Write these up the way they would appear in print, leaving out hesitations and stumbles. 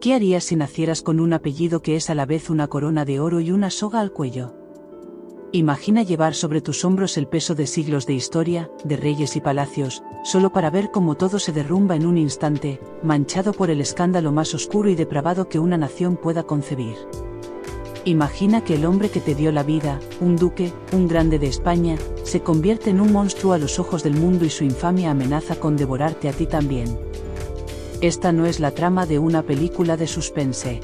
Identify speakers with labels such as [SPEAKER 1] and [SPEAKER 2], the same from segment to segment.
[SPEAKER 1] ¿Qué harías si nacieras con un apellido que es a la vez una corona de oro y una soga al cuello? Imagina llevar sobre tus hombros el peso de siglos de historia, de reyes y palacios, solo para ver cómo todo se derrumba en un instante, manchado por el escándalo más oscuro y depravado que una nación pueda concebir. Imagina que el hombre que te dio la vida, un duque, un grande de España, se convierte en un monstruo a los ojos del mundo y su infamia amenaza con devorarte a ti también. Esta no es la trama de una película de suspense.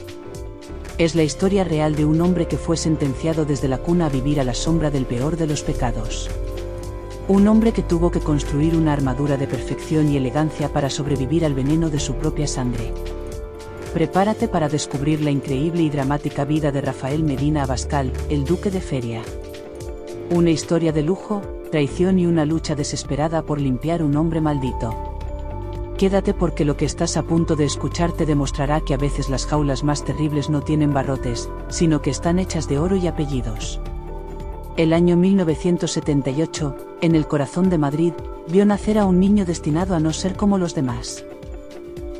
[SPEAKER 1] Es la historia real de un hombre que fue sentenciado desde la cuna a vivir a la sombra del peor de los pecados. Un hombre que tuvo que construir una armadura de perfección y elegancia para sobrevivir al veneno de su propia sangre. Prepárate para descubrir la increíble y dramática vida de Rafael Medina Abascal, el duque de Feria. Una historia de lujo, traición y una lucha desesperada por limpiar un hombre maldito. Quédate porque lo que estás a punto de escuchar te demostrará que a veces las jaulas más terribles no tienen barrotes, sino que están hechas de oro y apellidos. El año 1978, en el corazón de Madrid, vio nacer a un niño destinado a no ser como los demás.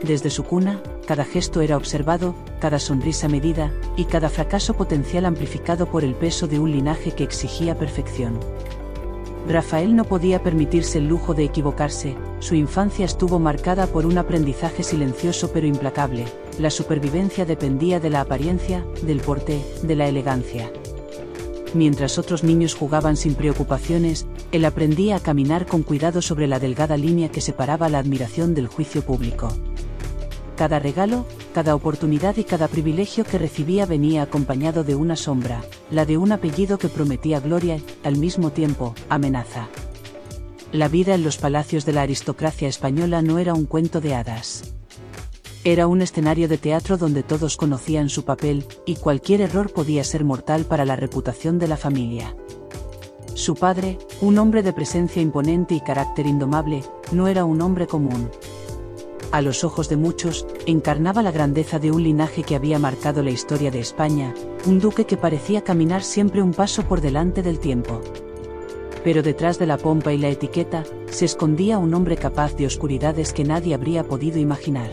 [SPEAKER 1] Desde su cuna, cada gesto era observado, cada sonrisa medida, y cada fracaso potencial amplificado por el peso de un linaje que exigía perfección. Rafael no podía permitirse el lujo de equivocarse, su infancia estuvo marcada por un aprendizaje silencioso pero implacable, la supervivencia dependía de la apariencia, del porte, de la elegancia. Mientras otros niños jugaban sin preocupaciones, él aprendía a caminar con cuidado sobre la delgada línea que separaba la admiración del juicio público. Cada regalo, cada oportunidad y cada privilegio que recibía venía acompañado de una sombra, la de un apellido que prometía gloria y, al mismo tiempo, amenaza. La vida en los palacios de la aristocracia española no era un cuento de hadas. Era un escenario de teatro donde todos conocían su papel, y cualquier error podía ser mortal para la reputación de la familia. Su padre, un hombre de presencia imponente y carácter indomable, no era un hombre común. A los ojos de muchos, encarnaba la grandeza de un linaje que había marcado la historia de España, un duque que parecía caminar siempre un paso por delante del tiempo. Pero detrás de la pompa y la etiqueta, se escondía un hombre capaz de oscuridades que nadie habría podido imaginar.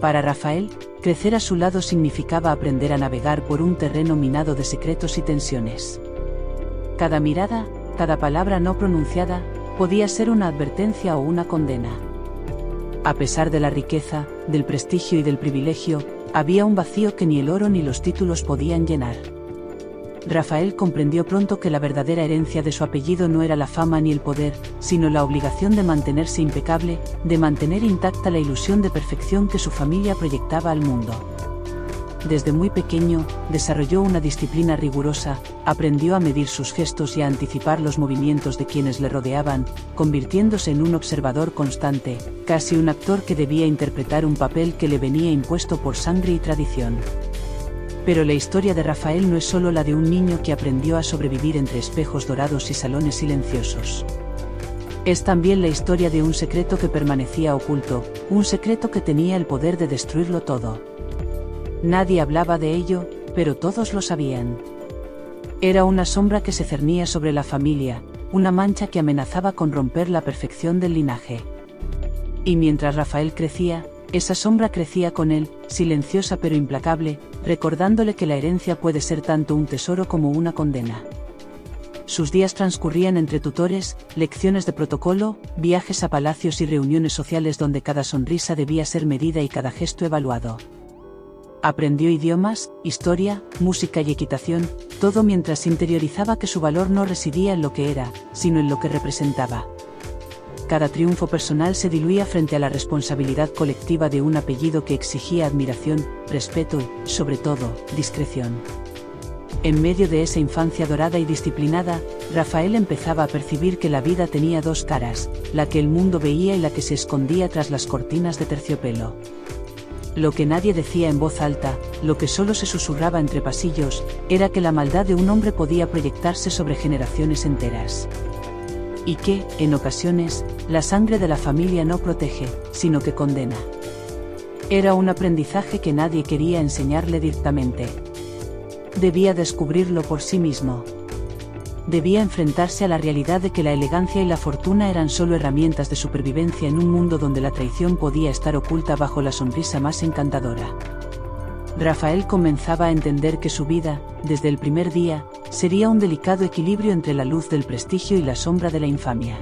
[SPEAKER 1] Para Rafael, crecer a su lado significaba aprender a navegar por un terreno minado de secretos y tensiones. Cada mirada, cada palabra no pronunciada, podía ser una advertencia o una condena. A pesar de la riqueza, del prestigio y del privilegio, había un vacío que ni el oro ni los títulos podían llenar. Rafael comprendió pronto que la verdadera herencia de su apellido no era la fama ni el poder, sino la obligación de mantenerse impecable, de mantener intacta la ilusión de perfección que su familia proyectaba al mundo. Desde muy pequeño, desarrolló una disciplina rigurosa, aprendió a medir sus gestos y a anticipar los movimientos de quienes le rodeaban, convirtiéndose en un observador constante, casi un actor que debía interpretar un papel que le venía impuesto por sangre y tradición. Pero la historia de Rafael no es solo la de un niño que aprendió a sobrevivir entre espejos dorados y salones silenciosos. Es también la historia de un secreto que permanecía oculto, un secreto que tenía el poder de destruirlo todo. Nadie hablaba de ello, pero todos lo sabían. Era una sombra que se cernía sobre la familia, una mancha que amenazaba con romper la perfección del linaje. Y mientras Rafael crecía, esa sombra crecía con él, silenciosa pero implacable, recordándole que la herencia puede ser tanto un tesoro como una condena. Sus días transcurrían entre tutores, lecciones de protocolo, viajes a palacios y reuniones sociales donde cada sonrisa debía ser medida y cada gesto evaluado. Aprendió idiomas, historia, música y equitación, todo mientras interiorizaba que su valor no residía en lo que era, sino en lo que representaba. Cada triunfo personal se diluía frente a la responsabilidad colectiva de un apellido que exigía admiración, respeto y, sobre todo, discreción. En medio de esa infancia dorada y disciplinada, Rafael empezaba a percibir que la vida tenía dos caras, la que el mundo veía y la que se escondía tras las cortinas de terciopelo. Lo que nadie decía en voz alta, lo que solo se susurraba entre pasillos, era que la maldad de un hombre podía proyectarse sobre generaciones enteras. Y que, en ocasiones, la sangre de la familia no protege, sino que condena. Era un aprendizaje que nadie quería enseñarle directamente. Debía descubrirlo por sí mismo. debía enfrentarse a la realidad de que la elegancia y la fortuna eran solo herramientas de supervivencia en un mundo donde la traición podía estar oculta bajo la sonrisa más encantadora. Rafael comenzaba a entender que su vida, desde el primer día, sería un delicado equilibrio entre la luz del prestigio y la sombra de la infamia.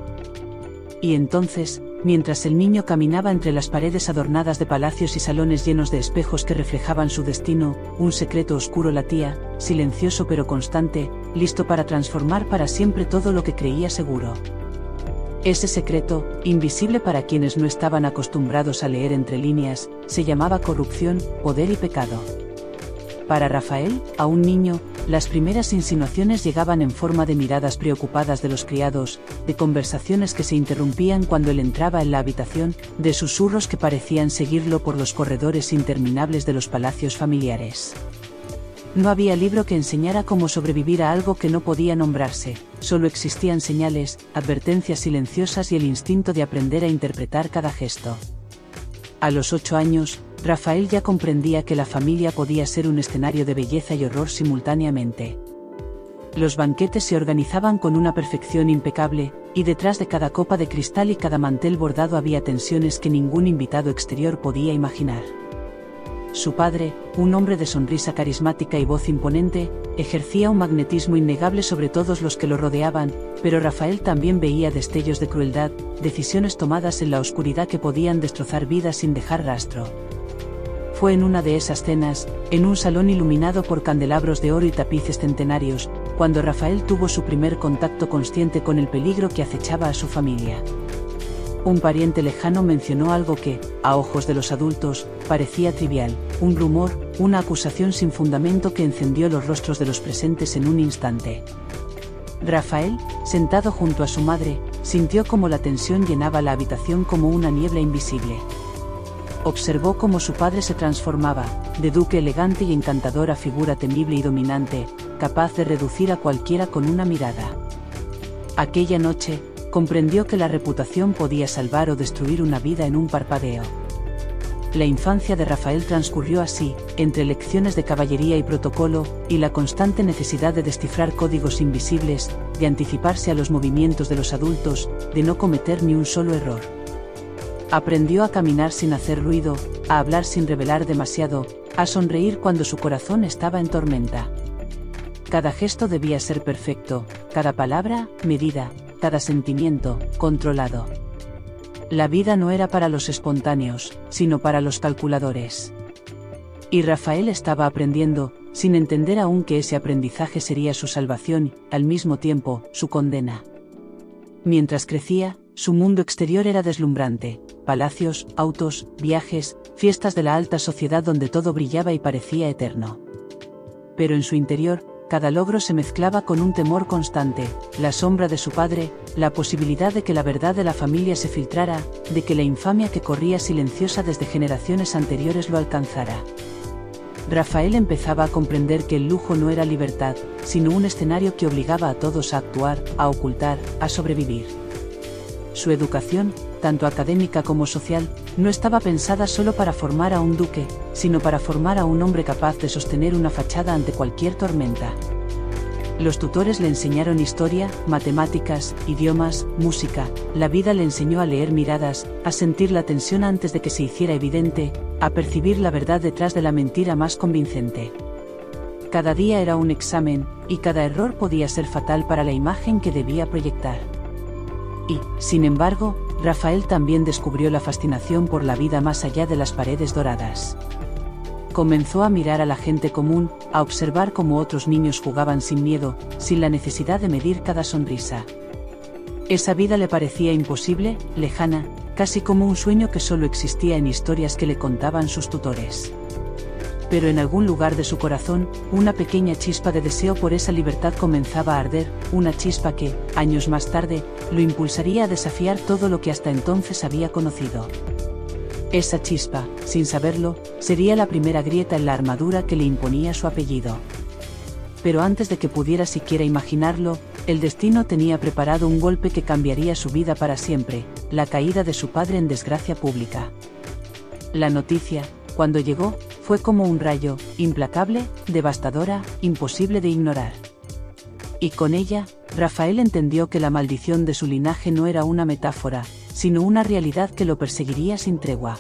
[SPEAKER 1] Y entonces, mientras el niño caminaba entre las paredes adornadas de palacios y salones llenos de espejos que reflejaban su destino, un secreto oscuro latía, silencioso pero constante, listo para transformar para siempre todo lo que creía seguro. Ese secreto, invisible para quienes no estaban acostumbrados a leer entre líneas, se llamaba corrupción, poder y pecado. Para Rafael, a un niño, las primeras insinuaciones llegaban en forma de miradas preocupadas de los criados, de conversaciones que se interrumpían cuando él entraba en la habitación, de susurros que parecían seguirlo por los corredores interminables de los palacios familiares. No había libro que enseñara cómo sobrevivir a algo que no podía nombrarse, solo existían señales, advertencias silenciosas y el instinto de aprender a interpretar cada gesto. A los 8 años, Rafael ya comprendía que la familia podía ser un escenario de belleza y horror simultáneamente. Los banquetes se organizaban con una perfección impecable, y detrás de cada copa de cristal y cada mantel bordado había tensiones que ningún invitado exterior podía imaginar. Su padre, un hombre de sonrisa carismática y voz imponente, ejercía un magnetismo innegable sobre todos los que lo rodeaban, pero Rafael también veía destellos de crueldad, decisiones tomadas en la oscuridad que podían destrozar vidas sin dejar rastro. Fue en una de esas cenas, en un salón iluminado por candelabros de oro y tapices centenarios, cuando Rafael tuvo su primer contacto consciente con el peligro que acechaba a su familia. Un pariente lejano mencionó algo que, a ojos de los adultos, parecía trivial, un rumor, una acusación sin fundamento que encendió los rostros de los presentes en un instante. Rafael, sentado junto a su madre, sintió cómo la tensión llenaba la habitación como una niebla invisible. Observó cómo su padre se transformaba, de duque elegante y encantador a figura temible y dominante, capaz de reducir a cualquiera con una mirada. Aquella noche, comprendió que la reputación podía salvar o destruir una vida en un parpadeo. La infancia de Rafael transcurrió así, entre lecciones de caballería y protocolo, y la constante necesidad de descifrar códigos invisibles, de anticiparse a los movimientos de los adultos, de no cometer ni un solo error. Aprendió a caminar sin hacer ruido, a hablar sin revelar demasiado, a sonreír cuando su corazón estaba en tormenta. Cada gesto debía ser perfecto, cada palabra, medida, cada sentimiento, controlado. La vida no era para los espontáneos, sino para los calculadores. Y Rafael estaba aprendiendo, sin entender aún que ese aprendizaje sería su salvación y, al mismo tiempo, su condena. Mientras crecía, su mundo exterior era deslumbrante: palacios, autos, viajes, fiestas de la alta sociedad donde todo brillaba y parecía eterno. Pero en su interior, cada logro se mezclaba con un temor constante, la sombra de su padre, la posibilidad de que la verdad de la familia se filtrara, de que la infamia que corría silenciosa desde generaciones anteriores lo alcanzara. Rafael empezaba a comprender que el lujo no era libertad, sino un escenario que obligaba a todos a actuar, a ocultar, a sobrevivir. Su educación, tanto académica como social, no estaba pensada solo para formar a un duque, sino para formar a un hombre capaz de sostener una fachada ante cualquier tormenta. Los tutores le enseñaron historia, matemáticas, idiomas, música. La vida le enseñó a leer miradas, a sentir la tensión antes de que se hiciera evidente, a percibir la verdad detrás de la mentira más convincente. Cada día era un examen, y cada error podía ser fatal para la imagen que debía proyectar. Y, sin embargo, Rafael también descubrió la fascinación por la vida más allá de las paredes doradas. Comenzó a mirar a la gente común, a observar cómo otros niños jugaban sin miedo, sin la necesidad de medir cada sonrisa. Esa vida le parecía imposible, lejana, casi como un sueño que solo existía en historias que le contaban sus tutores. Pero en algún lugar de su corazón, una pequeña chispa de deseo por esa libertad comenzaba a arder, una chispa que, años más tarde, lo impulsaría a desafiar todo lo que hasta entonces había conocido. Esa chispa, sin saberlo, sería la primera grieta en la armadura que le imponía su apellido. Pero antes de que pudiera siquiera imaginarlo, el destino tenía preparado un golpe que cambiaría su vida para siempre: la caída de su padre en desgracia pública. La noticia, cuando llegó, fue como un rayo, implacable, devastadora, imposible de ignorar. Y con ella, Rafael entendió que la maldición de su linaje no era una metáfora, sino una realidad que lo perseguiría sin tregua.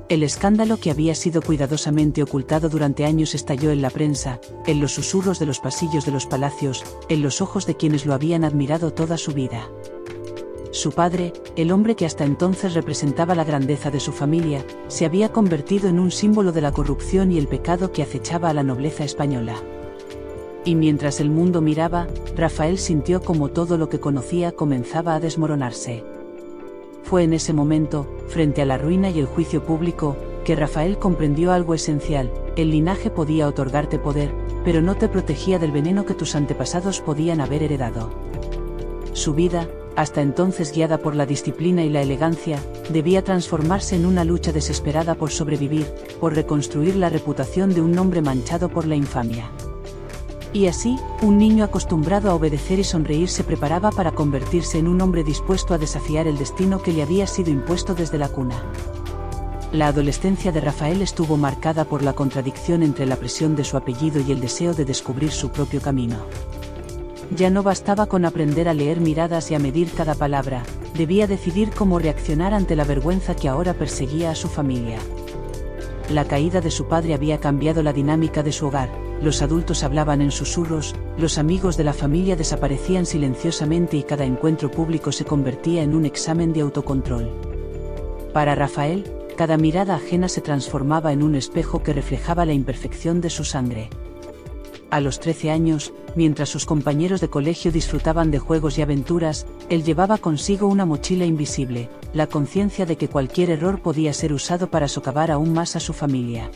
[SPEAKER 1] El escándalo que había sido cuidadosamente ocultado durante años estalló en la prensa, en los susurros de los pasillos de los palacios, en los ojos de quienes lo habían admirado toda su vida. Su padre, el hombre que hasta entonces representaba la grandeza de su familia, se había convertido en un símbolo de la corrupción y el pecado que acechaba a la nobleza española. Y mientras el mundo miraba, Rafael sintió como todo lo que conocía comenzaba a desmoronarse. Fue en ese momento, frente a la ruina y el juicio público, que Rafael comprendió algo esencial: el linaje podía otorgarte poder, pero no te protegía del veneno que tus antepasados podían haber heredado. Su vida, hasta entonces guiada por la disciplina y la elegancia, debía transformarse en una lucha desesperada por sobrevivir, por reconstruir la reputación de un hombre manchado por la infamia. Y así, un niño acostumbrado a obedecer y sonreír se preparaba para convertirse en un hombre dispuesto a desafiar el destino que le había sido impuesto desde la cuna. La adolescencia de Rafael estuvo marcada por la contradicción entre la presión de su apellido y el deseo de descubrir su propio camino. Ya no bastaba con aprender a leer miradas y a medir cada palabra, debía decidir cómo reaccionar ante la vergüenza que ahora perseguía a su familia. La caída de su padre había cambiado la dinámica de su hogar. Los adultos hablaban en susurros, los amigos de la familia desaparecían silenciosamente y cada encuentro público se convertía en un examen de autocontrol. Para Rafael, cada mirada ajena se transformaba en un espejo que reflejaba la imperfección de su sangre. A los 13 años, mientras sus compañeros de colegio disfrutaban de juegos y aventuras, él llevaba consigo una mochila invisible, la conciencia de que cualquier error podía ser usado para socavar aún más a su familia.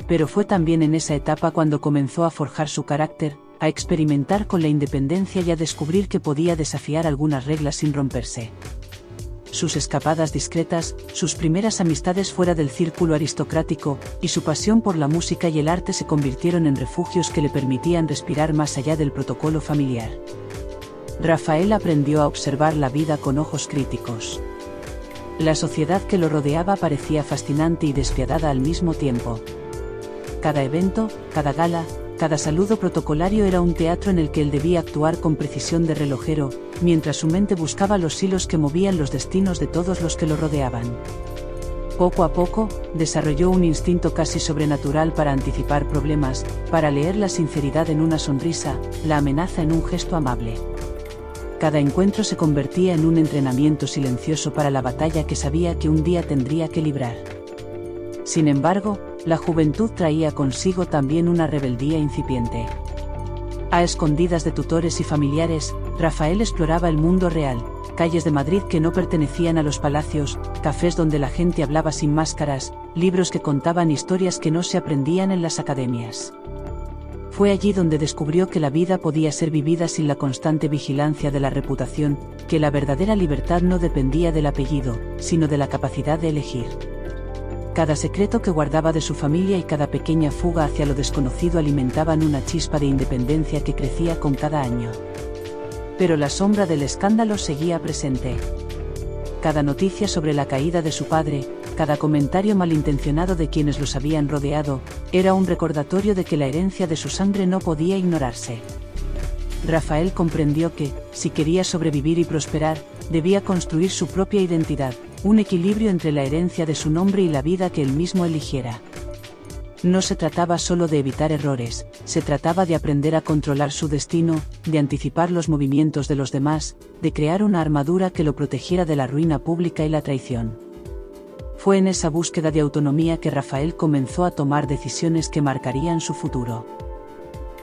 [SPEAKER 1] Pero fue también en esa etapa cuando comenzó a forjar su carácter, a experimentar con la independencia y a descubrir que podía desafiar algunas reglas sin romperse. Sus escapadas discretas, sus primeras amistades fuera del círculo aristocrático, y su pasión por la música y el arte se convirtieron en refugios que le permitían respirar más allá del protocolo familiar. Rafael aprendió a observar la vida con ojos críticos. La sociedad que lo rodeaba parecía fascinante y despiadada al mismo tiempo. Cada evento, cada gala, cada saludo protocolario era un teatro en el que él debía actuar con precisión de relojero, mientras su mente buscaba los hilos que movían los destinos de todos los que lo rodeaban. Poco a poco, desarrolló un instinto casi sobrenatural para anticipar problemas, para leer la sinceridad en una sonrisa, la amenaza en un gesto amable. Cada encuentro se convertía en un entrenamiento silencioso para la batalla que sabía que un día tendría que librar. Sin embargo, la juventud traía consigo también una rebeldía incipiente. A escondidas de tutores y familiares, Rafael exploraba el mundo real, calles de Madrid que no pertenecían a los palacios, cafés donde la gente hablaba sin máscaras, libros que contaban historias que no se aprendían en las academias. Fue allí donde descubrió que la vida podía ser vivida sin la constante vigilancia de la reputación, que la verdadera libertad no dependía del apellido, sino de la capacidad de elegir. Cada secreto que guardaba de su familia y cada pequeña fuga hacia lo desconocido alimentaban una chispa de independencia que crecía con cada año. Pero la sombra del escándalo seguía presente. Cada noticia sobre la caída de su padre, cada comentario malintencionado de quienes los habían rodeado, era un recordatorio de que la herencia de su sangre no podía ignorarse. Rafael comprendió que, si quería sobrevivir y prosperar, debía construir su propia identidad, un equilibrio entre la herencia de su nombre y la vida que él mismo eligiera. No se trataba solo de evitar errores, se trataba de aprender a controlar su destino, de anticipar los movimientos de los demás, de crear una armadura que lo protegiera de la ruina pública y la traición. Fue en esa búsqueda de autonomía que Rafael comenzó a tomar decisiones que marcarían su futuro.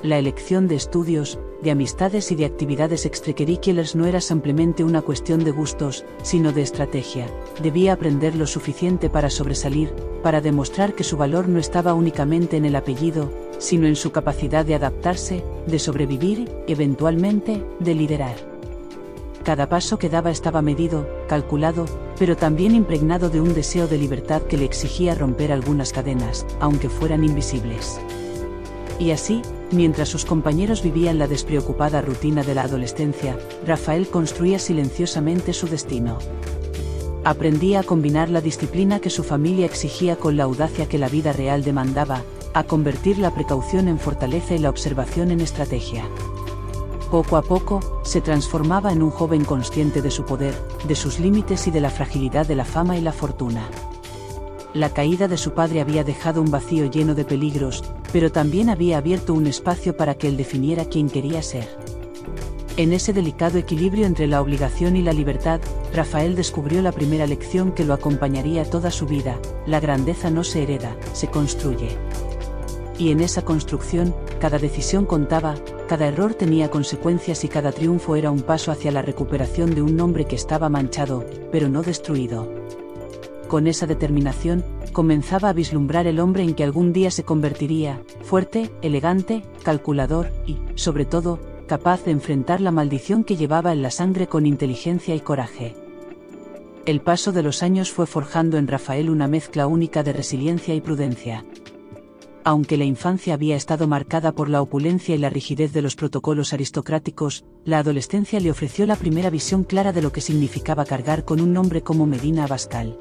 [SPEAKER 1] La elección de estudios, de amistades y de actividades extracurriculares no era simplemente una cuestión de gustos, sino de estrategia. Debía aprender lo suficiente para sobresalir, para demostrar que su valor no estaba únicamente en el apellido, sino en su capacidad de adaptarse, de sobrevivir, eventualmente, de liderar. Cada paso que daba estaba medido, calculado, pero también impregnado de un deseo de libertad que le exigía romper algunas cadenas, aunque fueran invisibles. Y así, mientras sus compañeros vivían la despreocupada rutina de la adolescencia, Rafael construía silenciosamente su destino. Aprendía a combinar la disciplina que su familia exigía con la audacia que la vida real demandaba, a convertir la precaución en fortaleza y la observación en estrategia. Poco a poco, se transformaba en un joven consciente de su poder, de sus límites y de la fragilidad de la fama y la fortuna. La caída de su padre había dejado un vacío lleno de peligros, pero también había abierto un espacio para que él definiera quién quería ser. En ese delicado equilibrio entre la obligación y la libertad, Rafael descubrió la primera lección que lo acompañaría toda su vida: la grandeza no se hereda, se construye. Y en esa construcción, cada decisión contaba, cada error tenía consecuencias y cada triunfo era un paso hacia la recuperación de un nombre que estaba manchado, pero no destruido. Con esa determinación, comenzaba a vislumbrar el hombre en que algún día se convertiría: fuerte, elegante, calculador y, sobre todo, capaz de enfrentar la maldición que llevaba en la sangre con inteligencia y coraje. El paso de los años fue forjando en Rafael una mezcla única de resiliencia y prudencia. Aunque la infancia había estado marcada por la opulencia y la rigidez de los protocolos aristocráticos, la adolescencia le ofreció la primera visión clara de lo que significaba cargar con un nombre como Medina Abascal.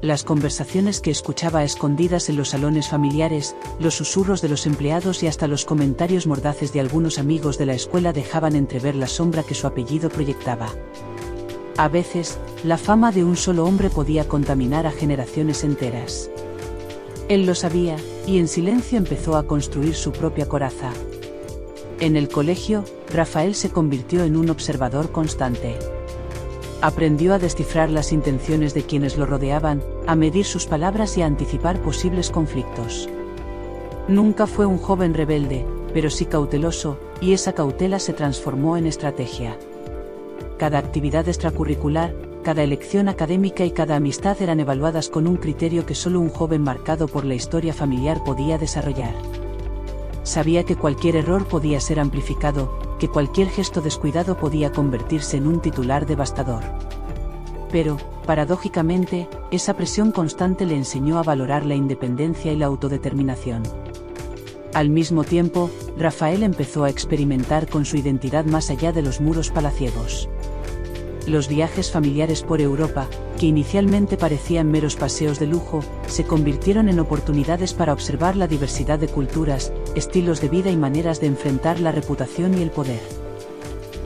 [SPEAKER 1] Las conversaciones que escuchaba a escondidas en los salones familiares, los susurros de los empleados y hasta los comentarios mordaces de algunos amigos de la escuela dejaban entrever la sombra que su apellido proyectaba. A veces, la fama de un solo hombre podía contaminar a generaciones enteras. Él lo sabía, y en silencio empezó a construir su propia coraza. En el colegio, Rafael se convirtió en un observador constante. Aprendió a descifrar las intenciones de quienes lo rodeaban, a medir sus palabras y a anticipar posibles conflictos. Nunca fue un joven rebelde, pero sí cauteloso, y esa cautela se transformó en estrategia. Cada actividad extracurricular, cada elección académica y cada amistad eran evaluadas con un criterio que solo un joven marcado por la historia familiar podía desarrollar. Sabía que cualquier error podía ser amplificado, que cualquier gesto descuidado podía convertirse en un titular devastador. Pero, paradójicamente, esa presión constante le enseñó a valorar la independencia y la autodeterminación. Al mismo tiempo, Rafael empezó a experimentar con su identidad más allá de los muros palaciegos. Los viajes familiares por Europa, que inicialmente parecían meros paseos de lujo, se convirtieron en oportunidades para observar la diversidad de culturas, estilos de vida y maneras de enfrentar la reputación y el poder.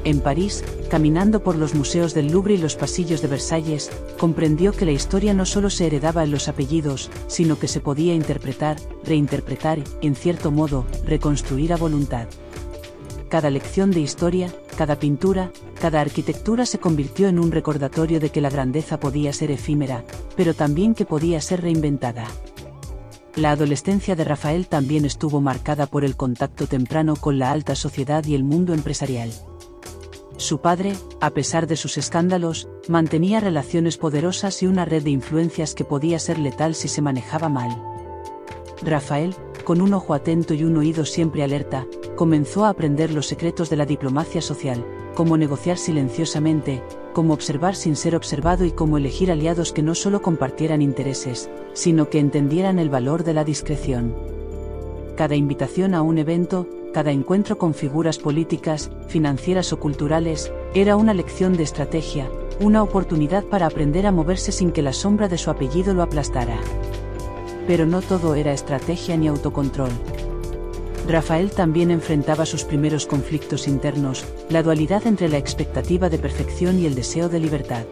[SPEAKER 1] En París, caminando por los museos del Louvre y los pasillos de Versalles, comprendió que la historia no solo se heredaba en los apellidos, sino que se podía interpretar, reinterpretar y, en cierto modo, reconstruir a voluntad. Cada lección de historia, cada pintura, cada arquitectura se convirtió en un recordatorio de que la grandeza podía ser efímera, pero también que podía ser reinventada. La adolescencia de Rafael también estuvo marcada por el contacto temprano con la alta sociedad y el mundo empresarial. Su padre, a pesar de sus escándalos, mantenía relaciones poderosas y una red de influencias que podía ser letal si se manejaba mal. Rafael, con un ojo atento y un oído siempre alerta, comenzó a aprender los secretos de la diplomacia social, cómo negociar silenciosamente, cómo observar sin ser observado y cómo elegir aliados que no solo compartieran intereses, sino que entendieran el valor de la discreción. Cada invitación a un evento, cada encuentro con figuras políticas, financieras o culturales, era una lección de estrategia, una oportunidad para aprender a moverse sin que la sombra de su apellido lo aplastara. Pero no todo era estrategia ni autocontrol. Rafael también enfrentaba sus primeros conflictos internos, la dualidad entre la expectativa de perfección y el deseo de libertad.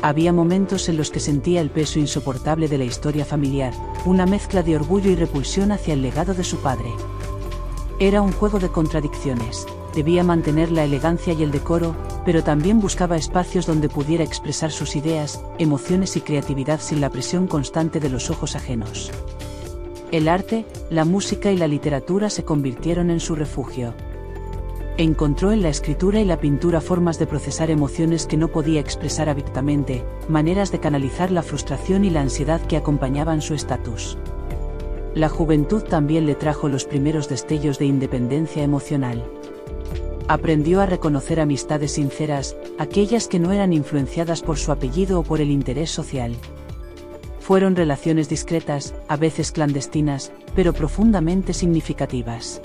[SPEAKER 1] Había momentos en los que sentía el peso insoportable de la historia familiar, una mezcla de orgullo y repulsión hacia el legado de su padre. Era un juego de contradicciones. Debía mantener la elegancia y el decoro, pero también buscaba espacios donde pudiera expresar sus ideas, emociones y creatividad sin la presión constante de los ojos ajenos. El arte, la música y la literatura se convirtieron en su refugio. Encontró en la escritura y la pintura formas de procesar emociones que no podía expresar abiertamente, maneras de canalizar la frustración y la ansiedad que acompañaban su estatus. La juventud también le trajo los primeros destellos de independencia emocional. Aprendió a reconocer amistades sinceras, aquellas que no eran influenciadas por su apellido o por el interés social. Fueron relaciones discretas, a veces clandestinas, pero profundamente significativas.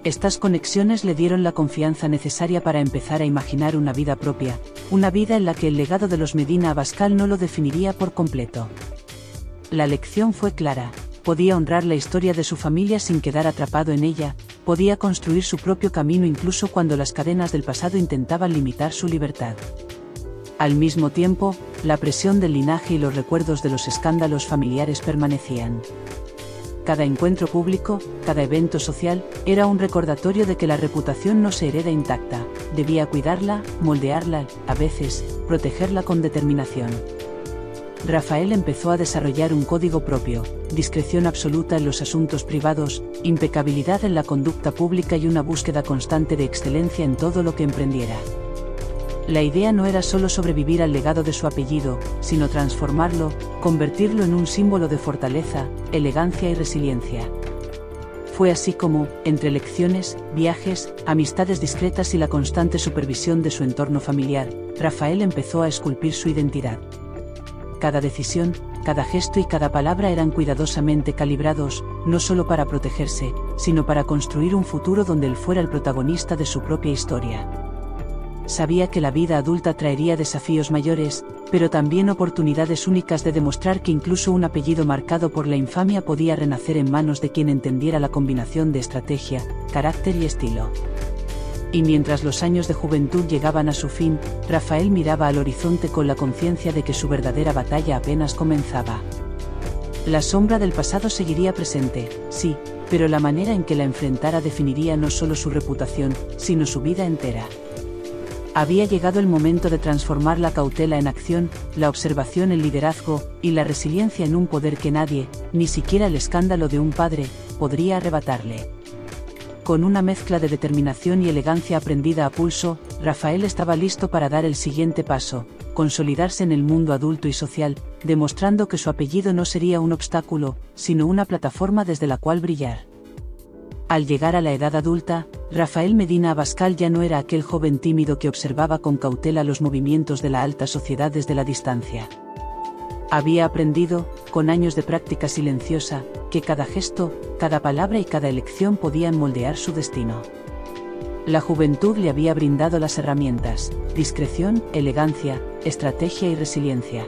[SPEAKER 1] Estas conexiones le dieron la confianza necesaria para empezar a imaginar una vida propia, una vida en la que el legado de los Medina Abascal no lo definiría por completo. La lección fue clara: podía honrar la historia de su familia sin quedar atrapado en ella, podía construir su propio camino incluso cuando las cadenas del pasado intentaban limitar su libertad. Al mismo tiempo, la presión del linaje y los recuerdos de los escándalos familiares permanecían. Cada encuentro público, cada evento social, era un recordatorio de que la reputación no se hereda intacta, debía cuidarla, moldearla, a veces, protegerla con determinación. Rafael empezó a desarrollar un código propio, discreción absoluta en los asuntos privados, impecabilidad en la conducta pública y una búsqueda constante de excelencia en todo lo que emprendiera. La idea no era solo sobrevivir al legado de su apellido, sino transformarlo, convertirlo en un símbolo de fortaleza, elegancia y resiliencia. Fue así como, entre lecciones, viajes, amistades discretas y la constante supervisión de su entorno familiar, Rafael empezó a esculpir su identidad. Cada decisión, cada gesto y cada palabra eran cuidadosamente calibrados, no solo para protegerse, sino para construir un futuro donde él fuera el protagonista de su propia historia. Sabía que la vida adulta traería desafíos mayores, pero también oportunidades únicas de demostrar que incluso un apellido marcado por la infamia podía renacer en manos de quien entendiera la combinación de estrategia, carácter y estilo. Y mientras los años de juventud llegaban a su fin, Rafael miraba al horizonte con la conciencia de que su verdadera batalla apenas comenzaba. La sombra del pasado seguiría presente, sí, pero la manera en que la enfrentara definiría no solo su reputación, sino su vida entera. Había llegado el momento de transformar la cautela en acción, la observación en liderazgo, y la resiliencia en un poder que nadie, ni siquiera el escándalo de un padre, podría arrebatarle. Con una mezcla de determinación y elegancia aprendida a pulso, Rafael estaba listo para dar el siguiente paso, consolidarse en el mundo adulto y social, demostrando que su apellido no sería un obstáculo, sino una plataforma desde la cual brillar. Al llegar a la edad adulta, Rafael Medina Abascal ya no era aquel joven tímido que observaba con cautela los movimientos de la alta sociedad desde la distancia. Había aprendido, con años de práctica silenciosa, que cada gesto, cada palabra y cada elección podían moldear su destino. La juventud le había brindado las herramientas: discreción, elegancia, estrategia y resiliencia.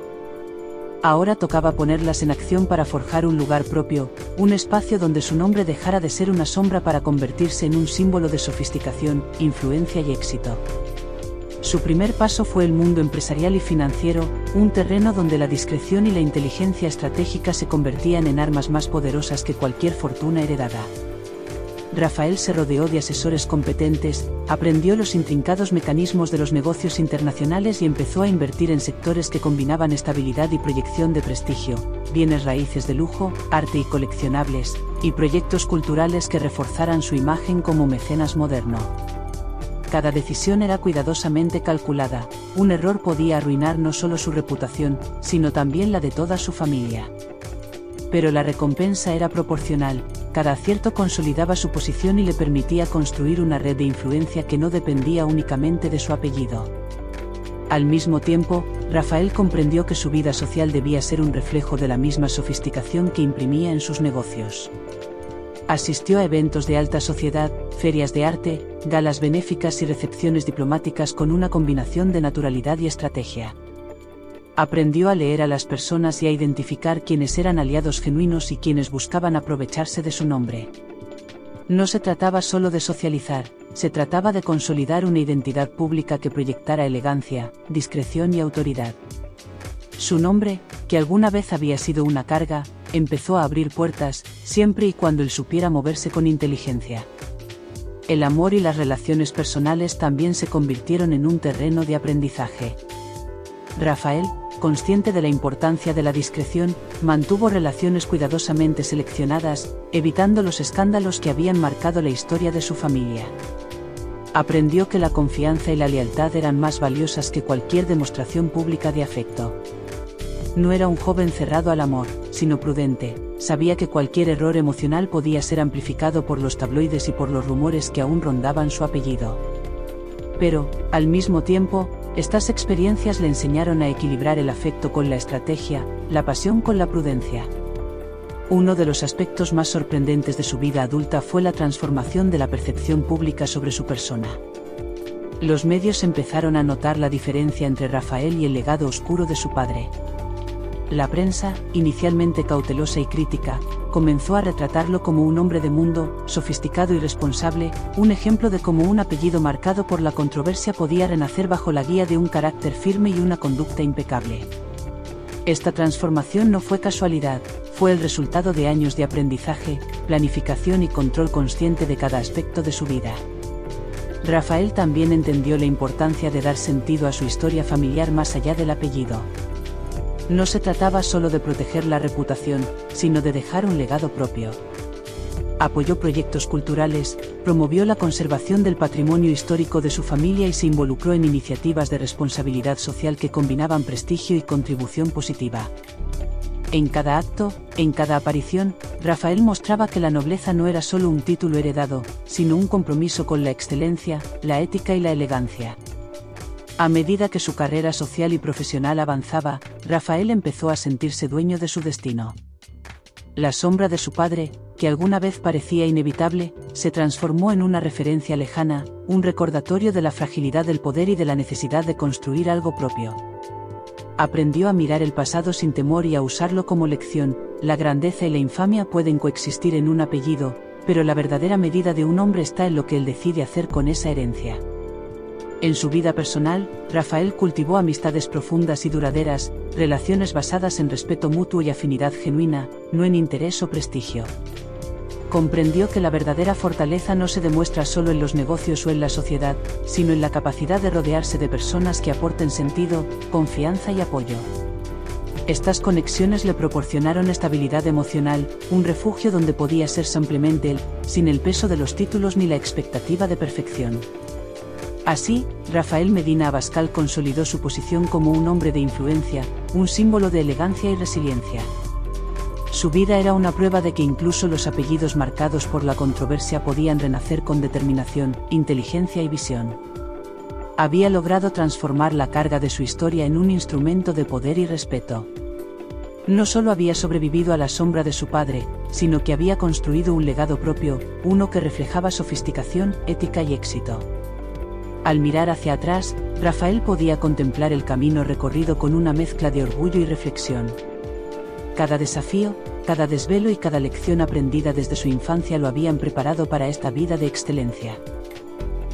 [SPEAKER 1] Ahora tocaba ponerlas en acción para forjar un lugar propio, un espacio donde su nombre dejara de ser una sombra para convertirse en un símbolo de sofisticación, influencia y éxito. Su primer paso fue el mundo empresarial y financiero, un terreno donde la discreción y la inteligencia estratégica se convertían en armas más poderosas que cualquier fortuna heredada. Rafael se rodeó de asesores competentes, aprendió los intrincados mecanismos de los negocios internacionales y empezó a invertir en sectores que combinaban estabilidad y proyección de prestigio, bienes raíces de lujo, arte y coleccionables, y proyectos culturales que reforzaran su imagen como mecenas moderno. Cada decisión era cuidadosamente calculada, un error podía arruinar no solo su reputación, sino también la de toda su familia. Pero la recompensa era proporcional, cada acierto consolidaba su posición y le permitía construir una red de influencia que no dependía únicamente de su apellido. Al mismo tiempo, Rafael comprendió que su vida social debía ser un reflejo de la misma sofisticación que imprimía en sus negocios. Asistió a eventos de alta sociedad, ferias de arte, galas benéficas y recepciones diplomáticas con una combinación de naturalidad y estrategia. Aprendió a leer a las personas y a identificar quiénes eran aliados genuinos y quienes buscaban aprovecharse de su nombre. No se trataba solo de socializar, se trataba de consolidar una identidad pública que proyectara elegancia, discreción y autoridad. Su nombre, que alguna vez había sido una carga, empezó a abrir puertas, siempre y cuando él supiera moverse con inteligencia. El amor y las relaciones personales también se convirtieron en un terreno de aprendizaje. Rafael, consciente de la importancia de la discreción, mantuvo relaciones cuidadosamente seleccionadas, evitando los escándalos que habían marcado la historia de su familia. Aprendió que la confianza y la lealtad eran más valiosas que cualquier demostración pública de afecto. No era un joven cerrado al amor, sino prudente, sabía que cualquier error emocional podía ser amplificado por los tabloides y por los rumores que aún rondaban su apellido. Pero, al mismo tiempo, estas experiencias le enseñaron a equilibrar el afecto con la estrategia, la pasión con la prudencia. Uno de los aspectos más sorprendentes de su vida adulta fue la transformación de la percepción pública sobre su persona. Los medios empezaron a notar la diferencia entre Rafael y el legado oscuro de su padre. La prensa, inicialmente cautelosa y crítica, comenzó a retratarlo como un hombre de mundo, sofisticado y responsable, un ejemplo de cómo un apellido marcado por la controversia podía renacer bajo la guía de un carácter firme y una conducta impecable. Esta transformación no fue casualidad, fue el resultado de años de aprendizaje, planificación y control consciente de cada aspecto de su vida. Rafael también entendió la importancia de dar sentido a su historia familiar más allá del apellido. No se trataba solo de proteger la reputación, sino de dejar un legado propio. Apoyó proyectos culturales, promovió la conservación del patrimonio histórico de su familia y se involucró en iniciativas de responsabilidad social que combinaban prestigio y contribución positiva. En cada acto, en cada aparición, Rafael mostraba que la nobleza no era solo un título heredado, sino un compromiso con la excelencia, la ética y la elegancia. A medida que su carrera social y profesional avanzaba, Rafael empezó a sentirse dueño de su destino. La sombra de su padre, que alguna vez parecía inevitable, se transformó en una referencia lejana, un recordatorio de la fragilidad del poder y de la necesidad de construir algo propio. Aprendió a mirar el pasado sin temor y a usarlo como lección. La grandeza y la infamia pueden coexistir en un apellido, pero la verdadera medida de un hombre está en lo que él decide hacer con esa herencia. En su vida personal, Rafael cultivó amistades profundas y duraderas, relaciones basadas en respeto mutuo y afinidad genuina, no en interés o prestigio. Comprendió que la verdadera fortaleza no se demuestra solo en los negocios o en la sociedad, sino en la capacidad de rodearse de personas que aporten sentido, confianza y apoyo. Estas conexiones le proporcionaron estabilidad emocional, un refugio donde podía ser simplemente él, sin el peso de los títulos ni la expectativa de perfección. Así, Rafael Medina Abascal consolidó su posición como un hombre de influencia, un símbolo de elegancia y resiliencia. Su vida era una prueba de que incluso los apellidos marcados por la controversia podían renacer con determinación, inteligencia y visión. Había logrado transformar la carga de su historia en un instrumento de poder y respeto. No solo había sobrevivido a la sombra de su padre, sino que había construido un legado propio, uno que reflejaba sofisticación, ética y éxito. Al mirar hacia atrás, Rafael podía contemplar el camino recorrido con una mezcla de orgullo y reflexión. Cada desafío, cada desvelo y cada lección aprendida desde su infancia lo habían preparado para esta vida de excelencia.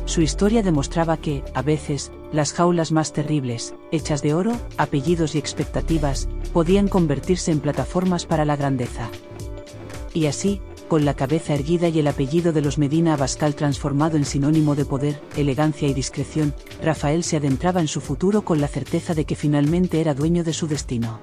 [SPEAKER 1] Su historia demostraba que, a veces, las jaulas más terribles, hechas de oro, apellidos y expectativas, podían convertirse en plataformas para la grandeza. Y así, con la cabeza erguida y el apellido de los Medina Abascal transformado en sinónimo de poder, elegancia y discreción, Rafael se adentraba en su futuro con la certeza de que finalmente era dueño de su destino.